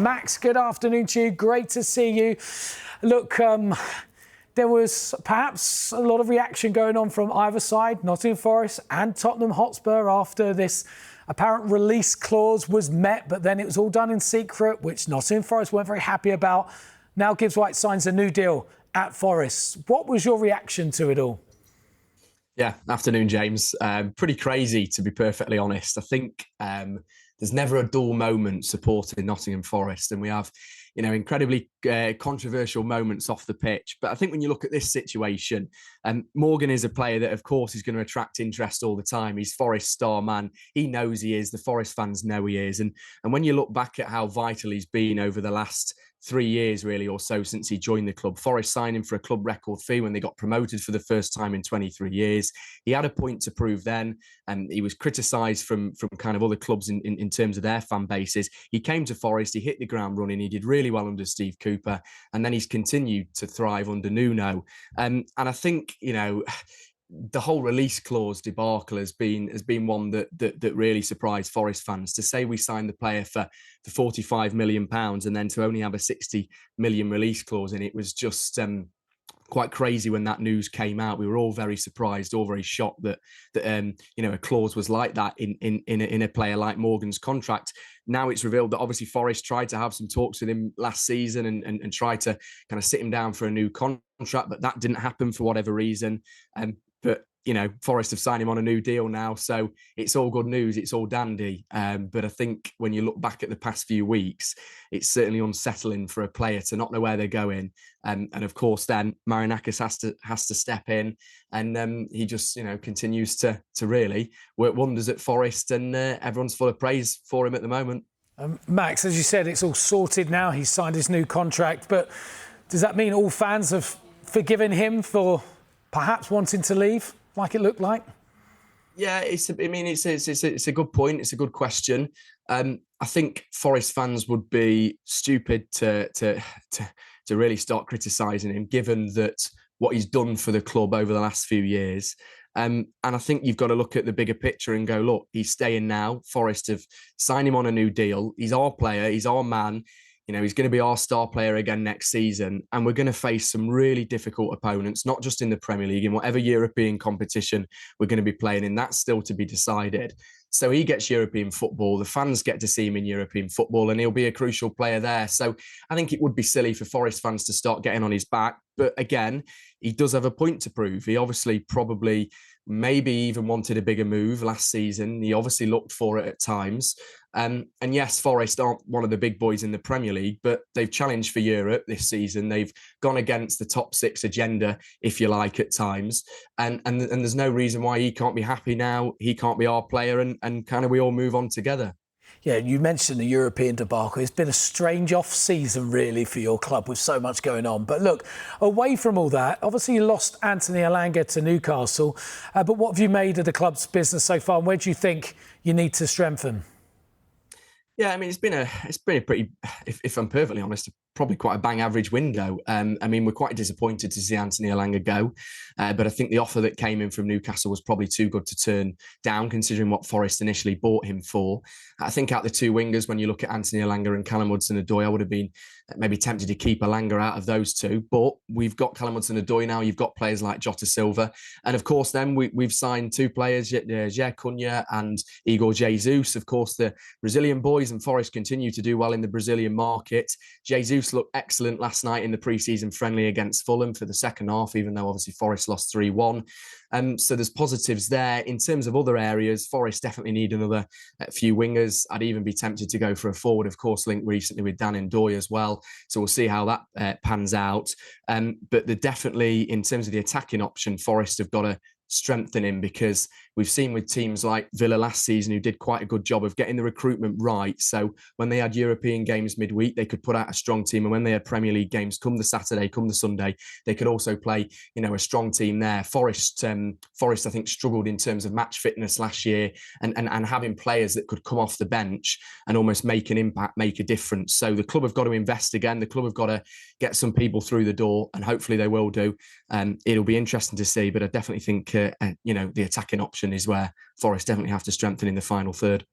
Max, good afternoon to you. Great to see you. Look, there was perhaps a lot of reaction going on from either side, Nottingham Forest and Tottenham Hotspur, after this apparent release clause was met, but then it was all done in secret, which Nottingham Forest weren't very happy about. Now Gibbs-White signs a new deal at Forest. What was your reaction to it all? Yeah, afternoon, James. Pretty crazy, to be perfectly honest. I think there's never a dull moment supporting Nottingham Forest, and we have, incredibly controversial moments off the pitch. But I think when you look at this situation, Morgan is a player that, of course, is going to attract interest all the time. He's Forest star man. He knows he is. The Forest fans know he is. And when you look back at how vital he's been over the last 3 years, really, or so, since he joined the club. Forest signed him for a club record fee when they got promoted for the first time in 23 years. He had a point to prove then, and he was criticised from kind of other clubs in terms of their fan bases. He came to Forest, he hit the ground running, he did really well under Steve Cooper, and then he's continued to thrive under Nuno. And I think, the whole release clause debacle has been one that really surprised Forest fans. To say we signed the player for £45 million and then to only have a 60 million release clause in it was just quite crazy when that news came out. We were all very surprised, all very shocked that a clause was like that in a player like Morgan's contract. Now it's revealed that obviously Forest tried to have some talks with him last season and try to kind of sit him down for a new contract, but that didn't happen for whatever reason. But Forest have signed him on a new deal now, so it's all good news. It's all dandy. But I think when you look back at the past few weeks, it's certainly unsettling for a player to not know where they're going. And of course, then Marinakis has to step in, and he just continues to really work wonders at Forest, and everyone's full of praise for him at the moment. Max, as you said, it's all sorted now. He's signed his new contract, but does that mean all fans have forgiven him for perhaps wanting to leave, like it looked like? Yeah, it's a good point. It's a good question. I think Forest fans would be stupid to really start criticising him, given that what he's done for the club over the last few years. And I think you've got to look at the bigger picture and go, look, he's staying now. Forest have signed him on a new deal. He's our player. He's our man. He's going to be our star player again next season, and we're going to face some really difficult opponents, not just in the Premier League, in whatever European competition we're going to be playing in. That's still to be decided. So he gets European football. The fans get to see him in European football, and he'll be a crucial player there. So I think it would be silly for Forest fans to start getting on his back. But again, he does have a point to prove. He obviously probably maybe even wanted a bigger move last season. He obviously looked for it at times. And yes, Forest aren't one of the big boys in the Premier League, but they've challenged for Europe this season. They've gone against the top six agenda, if you like, at times. And there's no reason why he can't be happy now. He can't be our player, and kind of we all move on together. Yeah, you mentioned the European debacle. It's been a strange off-season, really, for your club with so much going on. But look, away from all that, obviously you lost Anthony Elanga to Newcastle. But what have you made of the club's business so far? And where do you think you need to strengthen? Yeah, it's been a pretty, if I'm perfectly honest, probably quite a bang average window. We're quite disappointed to see Anthony Elanga go, but I think the offer that came in from Newcastle was probably too good to turn down, considering what Forest initially bought him for. I think out the two wingers, when you look at Anthony Elanga and Callum Hudson-Odoi, I would have been maybe tempted to keep Elanga out of those two. But we've got Callum Hudson-Odoi now. You've got players like Jota Silva, and of course, then we've signed two players, Jair Cunha and Igor Jesus. Of course, the Brazilian boys, and Forest continue to do well in the Brazilian market. Jesus looked excellent last night in the pre-season friendly against Fulham for the second half, even though obviously Forest lost 3-1. So there's positives there. In terms of other areas, Forest definitely need another few wingers. I'd even be tempted to go for a forward, of course, linked recently with Dan Ndoye as well. So we'll see how that pans out. But they're definitely, in terms of the attacking option, Forest have got to strengthen him, because we've seen with teams like Villa last season, who did quite a good job of getting the recruitment right. So when they had European games midweek, they could put out a strong team. And when they had Premier League games come the Saturday, come the Sunday, they could also play, a strong team there. Forest, I think, struggled in terms of match fitness last year, and having players that could come off the bench and almost make an impact, make a difference. So the club have got to invest again. The club have got to get some people through the door, and hopefully they will do. It'll be interesting to see, but I definitely think, the attacking option is where Forest definitely have to strengthen in the final third.